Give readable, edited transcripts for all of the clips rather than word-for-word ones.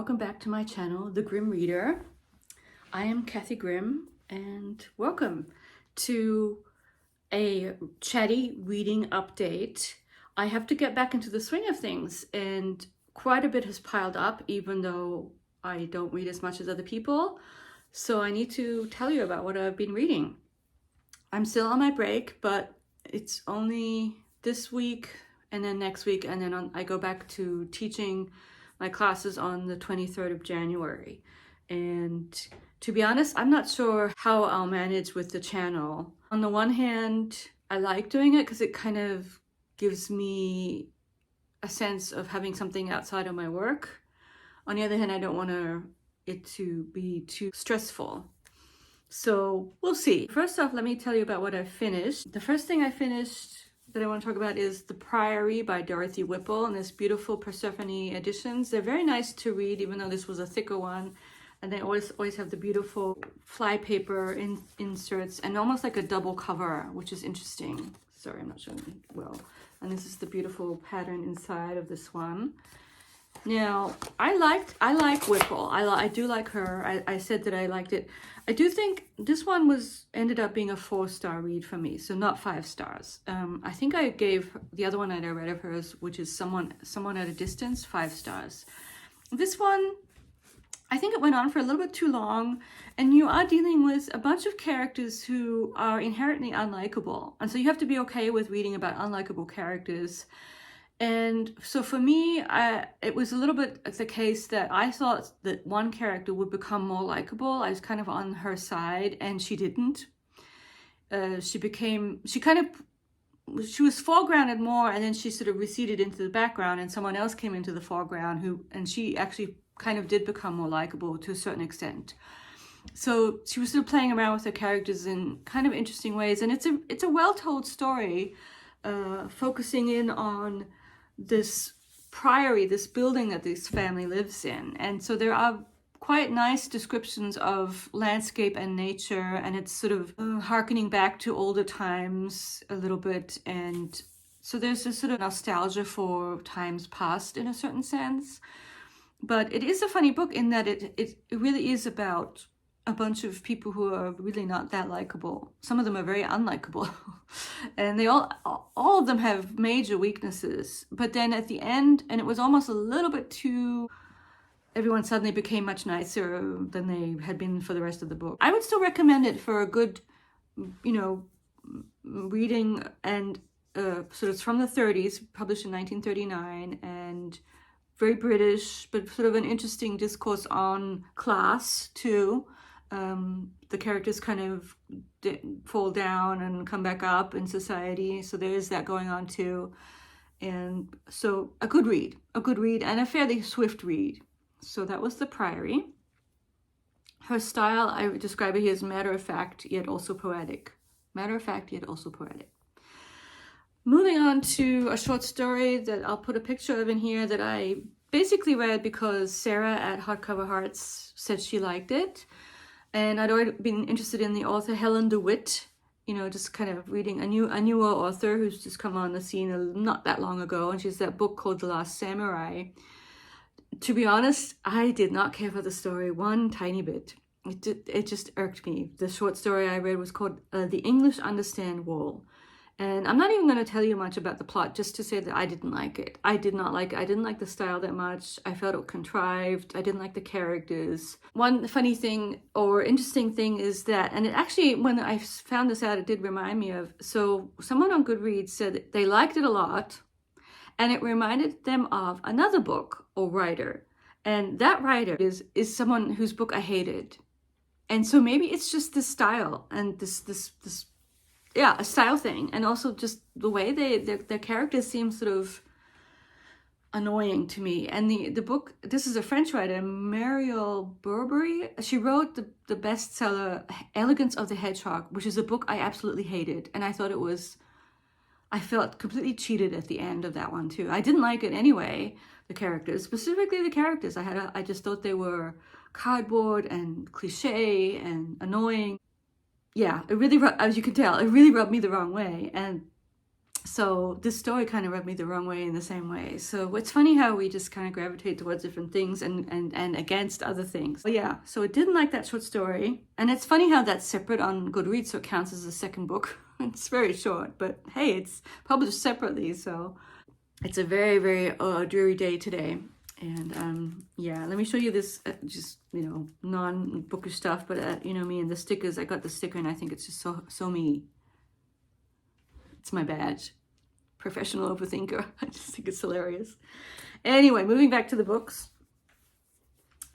welcome back to my channel, The Grim Reader. I am Kathy Grimm, and welcome to a chatty reading update. I have to get back into the swing of things, and quite a bit has piled up, even though I don't read as much as other people. So I need to tell you about what I've been reading. I'm still on my break, but it's only this week and then next week, and then I go back to teaching my classes on the 23rd of January. And to be honest, I'm not sure how I'll manage with the channel. On the one hand, I like doing it because it kind of gives me a sense of having something outside of my work. On the other hand, I don't want it to be too stressful. So we'll see. First off, let me tell you about what I finished. The first thing I finished that I want to talk about is The Priory by Dorothy Whipple and this beautiful Persephone editions. They're very nice to read, even though this was a thicker one. And they always have the beautiful flypaper inserts and almost like a double cover, which is interesting. Sorry, I'm not showing it well. And this is the beautiful pattern inside of this one. Now, I like Whipple. I do like her. I said that I liked it. I do think this one ended up being a 4-star read for me, so not 5 stars. I think I gave the other one that I read of hers, which is Someone at a Distance, 5 stars. This one, I think it went on for a little bit too long, and you are dealing with a bunch of characters who are inherently unlikable, and so you have to be okay with reading about unlikable characters. And so for me, it was a little bit the case that I thought that one character would become more likable. I was kind of on her side, and she didn't. She was foregrounded more, and then she sort of receded into the background, and someone else came into the foreground and she actually kind of did become more likable to a certain extent. So she was sort of playing around with her characters in kind of interesting ways, and it's a well-told story, focusing in on this priory, this building that this family lives in. And so there are quite nice descriptions of landscape and nature, and it's sort of harkening back to older times a little bit. And so there's this sort of nostalgia for times past in a certain sense. But it is a funny book in that it really is about a bunch of people who are really not that likable. Some of them are very unlikable. And they all of them have major weaknesses. But then at the end, and it was almost a little bit too, everyone suddenly became much nicer than they had been for the rest of the book. I would still recommend it for a good, reading, and so it's from the 30s, published in 1939, and very British, but sort of an interesting discourse on class too. The characters kind of fall down and come back up in society, so there is that going on too. And so a good read and a fairly swift read. So that was The Priory. Her style, I would describe it here as matter-of-fact yet also poetic. Matter-of-fact yet also poetic. Moving on to a short story that I'll put a picture of in here that I basically read because Sarah at Hardcover Hearts said she liked it. And I'd already been interested in the author Helen DeWitt, just kind of reading a newer author who's just come on the scene not that long ago. And she's that book called The Last Samurai. To be honest, I did not care for the story one tiny bit. It just irked me. The short story I read was called The English Understand Wall. And I'm not even going to tell you much about the plot, just to say that I didn't like it. I did not like it. I didn't like the style that much. I felt it contrived. I didn't like the characters. One funny thing or interesting thing is that, and it actually, when I found this out, it did remind me of, so someone on Goodreads said that they liked it a lot, and it reminded them of another book or writer. And that writer is someone whose book I hated. And so maybe it's just the style and this a style thing, and also just the way their characters seem sort of annoying to me. And the book, this is a French writer, Marielle Burberry. She wrote the bestseller Elegance of the Hedgehog, which is a book I absolutely hated, and I felt completely cheated at the end of that one too. I didn't like it anyway. The characters, specifically the characters, I just thought they were cardboard and cliche and annoying. Yeah, it really, as you can tell, it really rubbed me the wrong way. And So this story kind of rubbed me the wrong way in the same way. So it's funny how we just kind of gravitate towards different things and against other things. But yeah, so I didn't like that short story. And it's funny how that's separate on Goodreads, so it counts as a second book. It's very short, but hey, it's published separately. So it's a very, very dreary day today. And yeah, let me show you this, just, you know, non-bookish stuff. But you know me and the stickers, I got the sticker and I think it's just so me. It's my badge. Professional overthinker. I just think it's hilarious. Anyway, moving back to the books.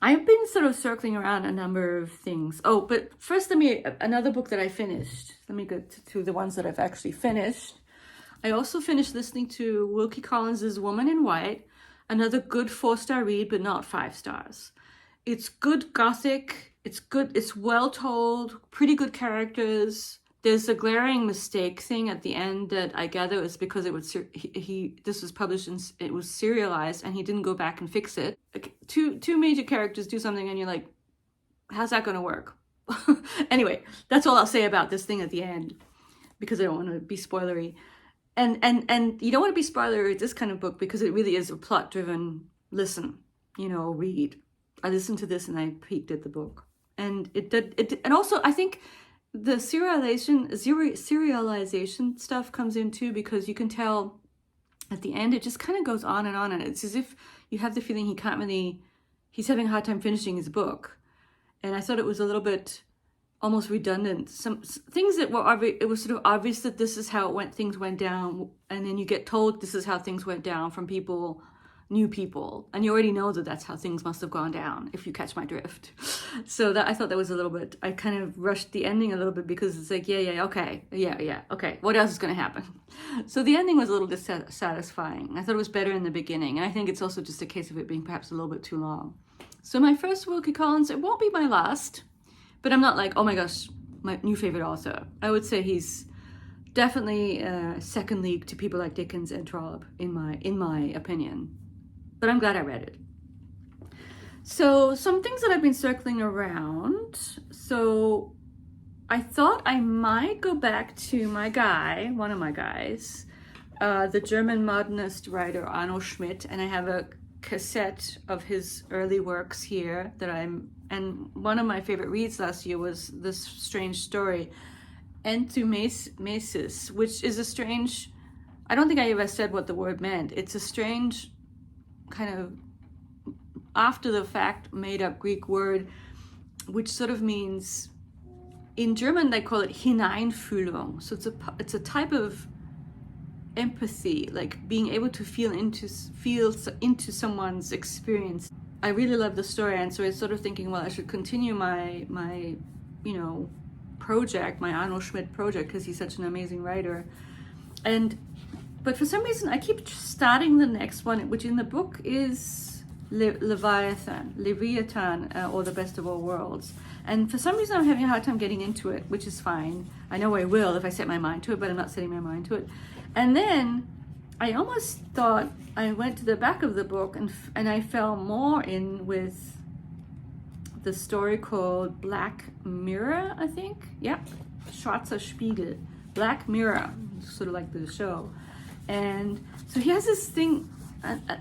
I've been sort of circling around a number of things. Oh, but first another book that I finished. Let me go to the ones that I've actually finished. I also finished listening to Wilkie Collins's Woman in White. Another good 4-star read, but not 5 stars. It's good gothic. It's good. It's well told. Pretty good characters. There's a glaring mistake thing at the end that I gather is because it was this was published and it was serialized and he didn't go back and fix it. Like, two major characters do something and you're like, how's that going to work? Anyway, that's all I'll say about this thing at the end because I don't want to be spoilery. And you don't want to be spoilery with this kind of book because it really is a plot-driven listen, you know, read. I listened to this and I peeked at the book, and and also I think the serialization stuff comes in too, because you can tell at the end it just kind of goes on, and it's as if you have the feeling he's having a hard time finishing his book. And I thought it was a little bit almost redundant. Some things that were it was sort of obvious that this is how things went down, and then you get told this is how things went down from new people, and you already know that that's how things must have gone down, if you catch my drift. So that I thought that was a little bit, I kind of rushed the ending a little bit because it's like, okay, what else is going to happen? So the ending was a little dissatisfying. I thought it was better in the beginning, and I think it's also just a case of it being perhaps a little bit too long. So my first Wilkie Collins, it won't be my last, but I'm not like, oh my gosh, my new favorite author. I would say he's definitely second league to people like Dickens and Trollope in my opinion. But I'm glad I read it. So some things that I've been circling around. So I thought I might go back to one of my guys, the German modernist writer Arnold Schmidt, and I have a cassette of his early works here and one of my favorite reads last year was this strange story, Entumesis, which is a strange, I don't think I ever said what the word meant. It's a strange kind of after the fact made up Greek word, which sort of means, in German they call it Hineinfühlung. So it's a type of empathy, like being able to feel into someone's experience. I really love the story, and so I was sort of thinking, well, I should continue my project, my Arnold Schmidt project, because he's such an amazing writer. But for some reason, I keep starting the next one, which in the book is Leviathan, or The Best of All Worlds. And for some reason, I'm having a hard time getting into it, which is fine. I know I will if I set my mind to it, but I'm not setting my mind to it. And then I almost thought I went to the back of the book and I fell more in with the story called Black Mirror, I think. Yep, Schwarzer Spiegel, Black Mirror, sort of like the show. And so he has this thing,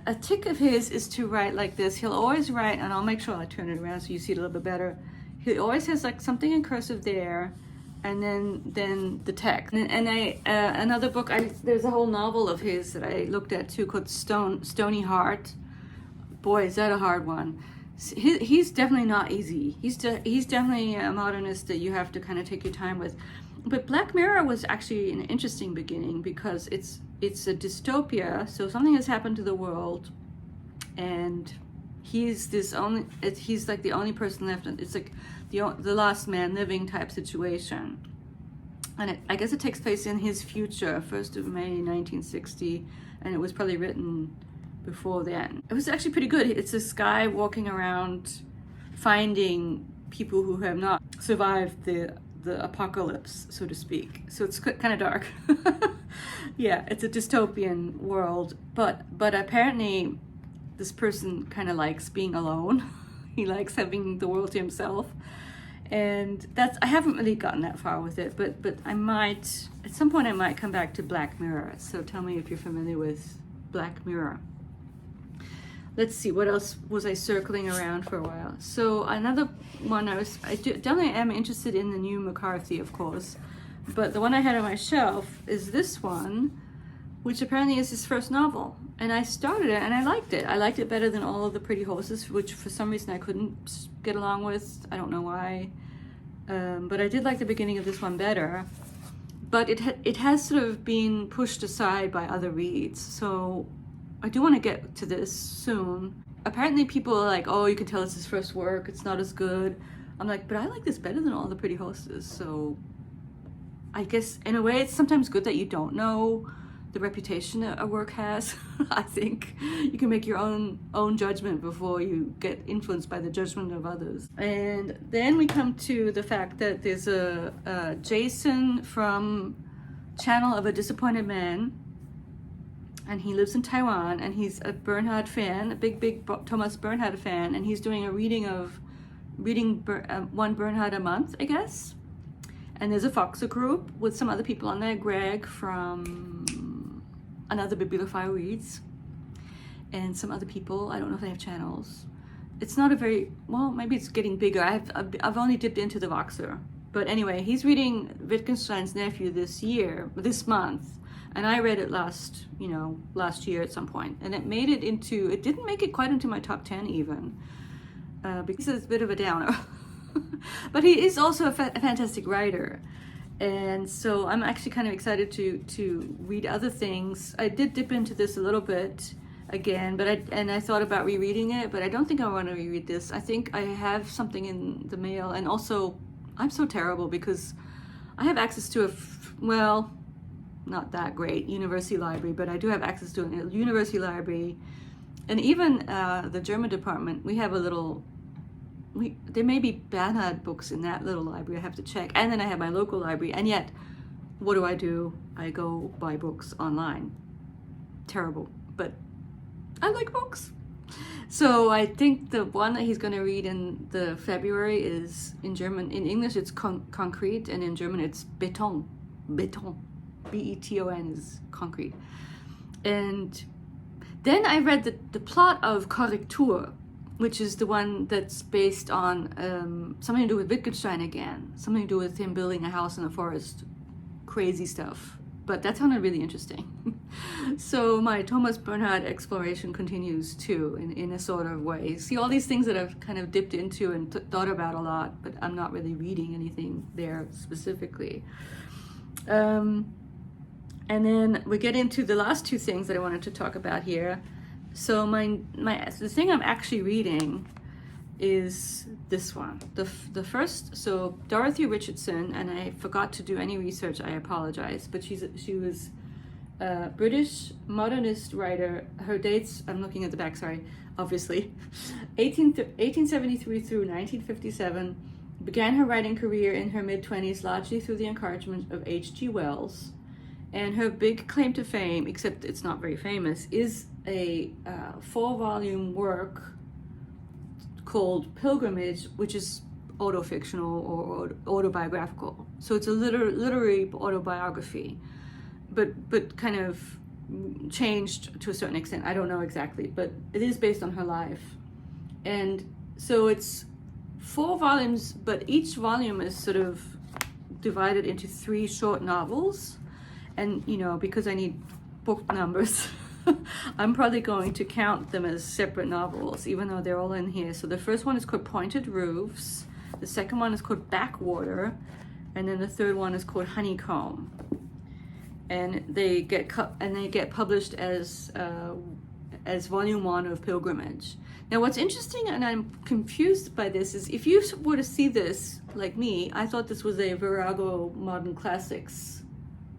a tick of his is to write like this. He'll always write, and I'll make sure I turn it around so you see it a little bit better. He always has like something in cursive there, and then the text. And another book, there's a whole novel of his that I looked at too called Stony Heart. Boy, is that a hard one. He's definitely not easy. He's definitely a modernist that you have to kind of take your time with. But Black Mirror was actually an interesting beginning because it's a dystopia. So something has happened to the world, and he's like the only person left, and it's like the last man living type situation. And I guess it takes place in his future, 1st of May 1960, and it was probably written before then. It was actually pretty good. It's this guy walking around finding people who have not survived the apocalypse, so to speak. So it's kind of dark. Yeah, it's a dystopian world, but apparently this person kind of likes being alone. He likes having the world to himself. And I haven't really gotten that far with it, but I might, at some point I might come back to Black Mirror. So tell me if you're familiar with Black Mirror. Let's see, what else was I circling around for a while? So another one definitely am interested in the new McCarthy, of course, but the one I had on my shelf is this one, which apparently is his first novel. And I started it and I liked it. I liked it better than All of the Pretty Horses, which for some reason I couldn't get along with. I don't know why. But I did like the beginning of this one better. But it has sort of been pushed aside by other reads. So I do want to get to this soon. Apparently people are like, oh, you can tell it's his first work. It's not as good. I'm like, but I like this better than All the Pretty Horses. So I guess in a way it's sometimes good that you don't know the reputation a work has. I think you can make your own judgment before you get influenced by the judgment of others. And then we come to the fact that there's a Jason from Channel of a Disappointed Man, and he lives in Taiwan, and he's a Bernhard fan, a big Thomas Bernhard fan, and he's doing a reading one Bernhard a month, I guess. And there's a Foxer group with some other people on there, Greg from Another Bibliophile Reads, and some other people. I don't know if they have channels. It's not a very, well, maybe it's getting bigger. I've only dipped into the Voxer. But anyway, he's reading Wittgenstein's Nephew this month. And I read it last year at some point. And it didn't make it quite into my top 10 even, because it's a bit of a downer. But he is also a fantastic writer. And so I'm actually kind of excited to read other things. I did dip into this a little bit again, but I thought about rereading it, but I don't think I want to reread this. I think I have something in the mail, and also I'm so terrible because I have access to not that great university library, but I do have access to a university library, and even the German department. We have there may be Bernhard books in that little library. I have to check. And then I have my local library. And yet, what do? I go buy books online. Terrible. But I like books. So I think the one that he's going to read in the February is in German. In English, it's concrete. And in German, it's Beton. Beton. B-E-T-O-N is concrete. And then I read the plot of Korrektur, which is the one that's based on something to do with Wittgenstein again, something to do with him building a house in the forest, crazy stuff. But that sounded really interesting. So my Thomas Bernhard exploration continues too, in a sort of way. See, all these things that I've kind of dipped into and thought about a lot, but I'm not really reading anything there specifically. And then we get into the last two things that I wanted to talk about here. So the thing I'm actually reading is this one. The first, so Dorothy Richardson, and I forgot to do any research, I apologize, but she was a British modernist writer. Her dates, I'm looking at the back, sorry, obviously. 1873 through 1957, began her writing career in her mid-20s, largely through the encouragement of H.G. Wells. And her big claim to fame, except it's not very famous, is a 4-volume work called Pilgrimage, which is autofictional or autobiographical. So it's a literary autobiography, but kind of changed to a certain extent. I don't know exactly, but it is based on her life. And so it's 4 volumes, but each volume is sort of divided into 3 short novels. And, because I need book numbers, I'm probably going to count them as separate novels, even though they're all in here. So the first one is called Pointed Roofs. The second one is called Backwater. And then the third one is called Honeycomb. And they get published as volume 1 of Pilgrimage. Now, what's interesting, and I'm confused by this, is if you were to see this, like me, I thought this was a Virago Modern Classics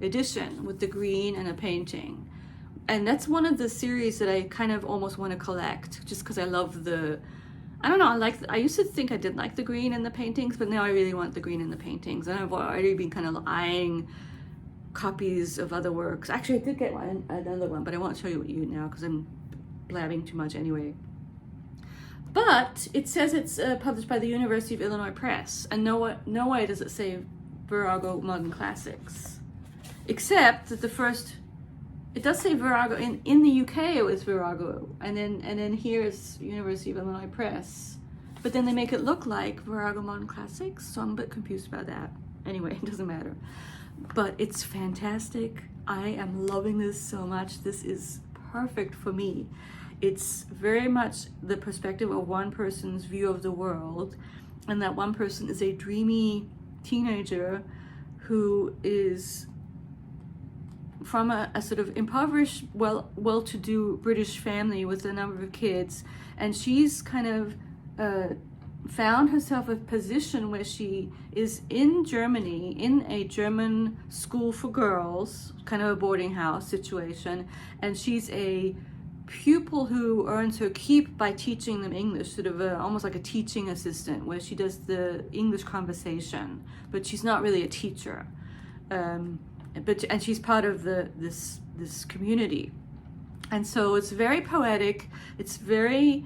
edition with the green and a painting. And that's one of the series that I kind of almost want to collect, just because I love I don't know, I used to think I didn't like the green and the paintings, but now I really want the green and the paintings. And I've already been kind of eyeing copies of other works. Actually, I did get another one, but I won't show you now because I'm blabbing too much anyway. But it says it's published by the University of Illinois Press, and no way does it say Virago Modern Classics, except that it does say Virago in the UK. It was Virago, and then here is University of Illinois Press, but then they make it look like Virago Modern Classics, so I'm a bit confused about that. Anyway, it doesn't matter, but it's fantastic. I am loving this so much. This is perfect for me. It's very much the perspective of one person's view of the world, and that one person is a dreamy teenager who is from a sort of impoverished, well-to-do British family with a number of kids, and she's kind of found herself a position where she is in Germany, in a German school for girls, kind of a boarding house situation, and she's a pupil who earns her keep by teaching them English, sort of almost like a teaching assistant, where she does the English conversation, but she's not really a teacher. And she's part of this community, and so it's very poetic. It's very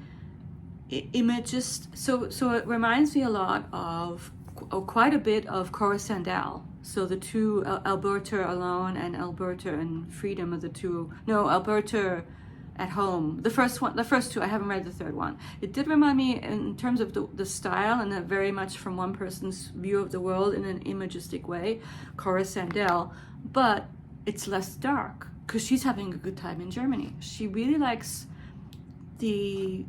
imagist. So it reminds me a lot of quite a bit of Cora Sandel. So the two, Alberta Alone and Alberta and Freedom, are the two. No, Alberta at Home. The first two. I haven't read the third one. It did remind me in terms of the style, and very much from one person's view of the world in an imagistic way, Cora Sandel, but it's less dark because she's having a good time in Germany. She really likes she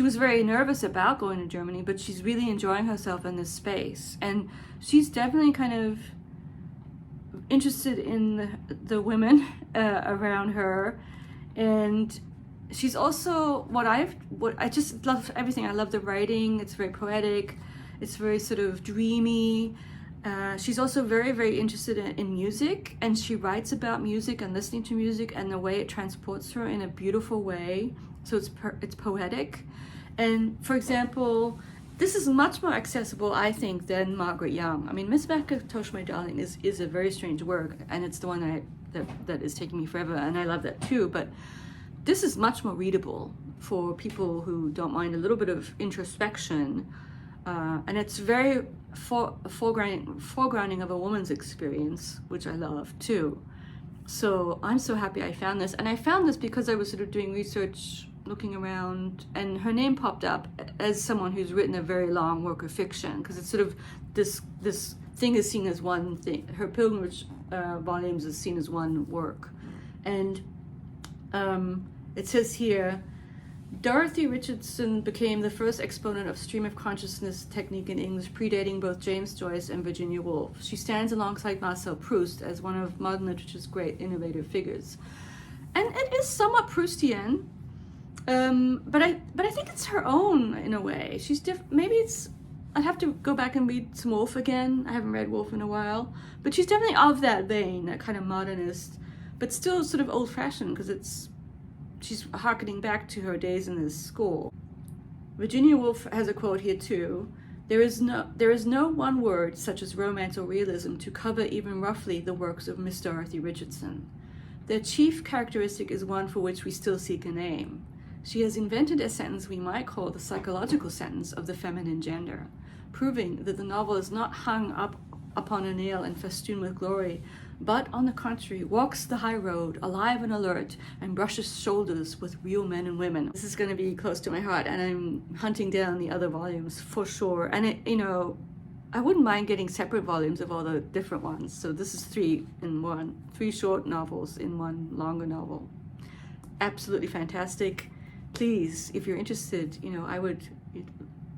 was very nervous about going to Germany, but she's really enjoying herself in this space. And she's definitely kind of interested in the women around her. And she's also what I just love everything. I love the writing. It's very poetic. It's very sort of dreamy. She's also very, very interested in music, and she writes about music and listening to music and the way it transports her in a beautiful way. So it's poetic. And for example, this is much more accessible, I think, than Margaret Young. I mean, Miss McIntosh, My Darling is a very strange work, and it's the one that is taking me forever, and I love that too. But this is much more readable for people who don't mind a little bit of introspection, and it's very foregrounding of a woman's experience, which I love too. So I'm so happy I found this, and I found this because I was sort of doing research, looking around, and her name popped up as someone who's written a very long work of fiction, because it's sort of this thing is seen as one thing. Her Pilgrimage volumes is seen as one work, and it says here, Dorothy Richardson became the first exponent of stream of consciousness technique in English, predating both James Joyce and Virginia Woolf. She stands alongside Marcel Proust as one of modern literature's great innovative figures. And it is somewhat Proustian, but I think it's her own in a way. She's maybe it's, I'd have to go back and read some Woolf again. I haven't read Woolf in a while, but she's definitely of that vein, that kind of modernist, but still sort of old-fashioned, because she's harkening back to her days in this school. Virginia Woolf has a quote here too. There is no one word such as romance or realism to cover even roughly the works of Miss Dorothy Richardson. Their chief characteristic is one for which we still seek a name. She has invented a sentence we might call the psychological sentence of the feminine gender, proving that the novel is not hung up upon a nail and festooned with glory, but on the contrary, walks the high road, alive and alert, and brushes shoulders with real men and women. This is going to be close to my heart, and I'm hunting down the other volumes for sure. And I wouldn't mind getting separate volumes of all the different ones. So this is 3 in 1, 3 short novels in one longer novel. Absolutely fantastic. Please, if you're interested, I would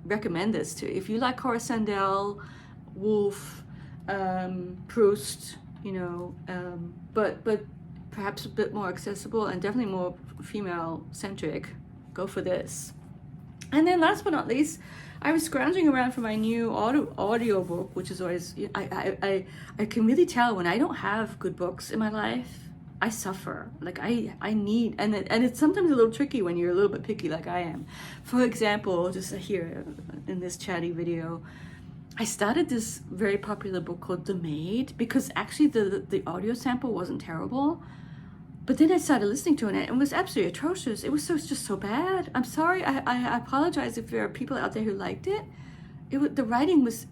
recommend this to. If you like Cora Sandel, Woolf, Proust, but perhaps a bit more accessible and definitely more female-centric, go for this. And then last but not least, I was scrounging around for my new audio book, which is always, I can really tell when I don't have good books in my life, I suffer. Like I need, and it's sometimes a little tricky when you're a little bit picky like I am. For example, just here in this chatty video, I started this very popular book called The Maid because actually the audio sample wasn't terrible, But then I started listening to it, and it was absolutely atrocious. It was just so bad. I'm sorry. I apologize if there are people out there who liked it. The writing was,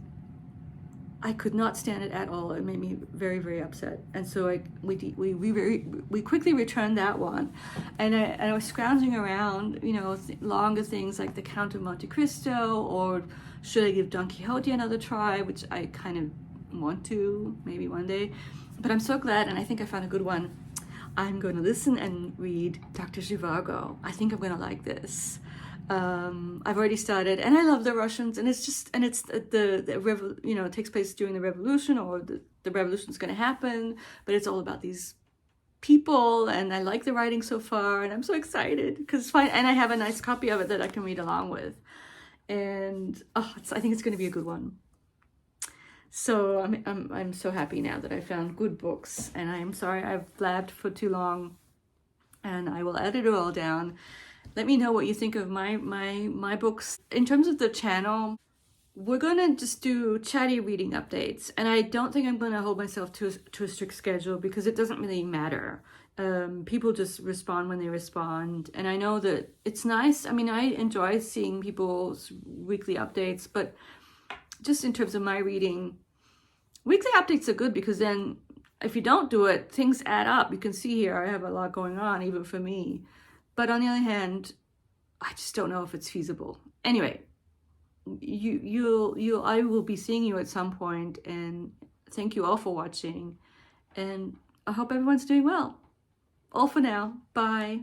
I could not stand it at all. It made me very, very upset. And so we quickly returned that one. And I was scrounging around, longer things like The Count of Monte Cristo, or should I give Don Quixote another try, which I kind of want to, maybe one day. But I'm so glad, and I think I found a good one. I'm going to listen and read Dr. Zhivago. I think I'm going to like this. I've already started, and I love the Russians, and it's it takes place during the revolution, or the revolution's going to happen, but it's all about these people, and I like the writing so far, and I'm so excited because it's fine, and I have a nice copy of it that I can read along with, and I think it's going to be a good one. So I'm so happy now that I found good books, and I'm sorry I've blabbed for too long, and I will edit it all down. Let me know what you think of my books. In terms of the channel, we're gonna just do chatty reading updates, and I don't think I'm gonna hold myself to a strict schedule because it doesn't really matter. People just respond when they respond, and I know that it's nice. I mean, I enjoy seeing people's weekly updates, but just in terms of my reading, weekly updates are good because then if you don't do it, things add up. You can see here I have a lot going on, even for me. But on the other hand, I just don't know if it's feasible. Anyway, I will be seeing you at some point, and thank you all for watching, and I hope everyone's doing well. All for now. Bye.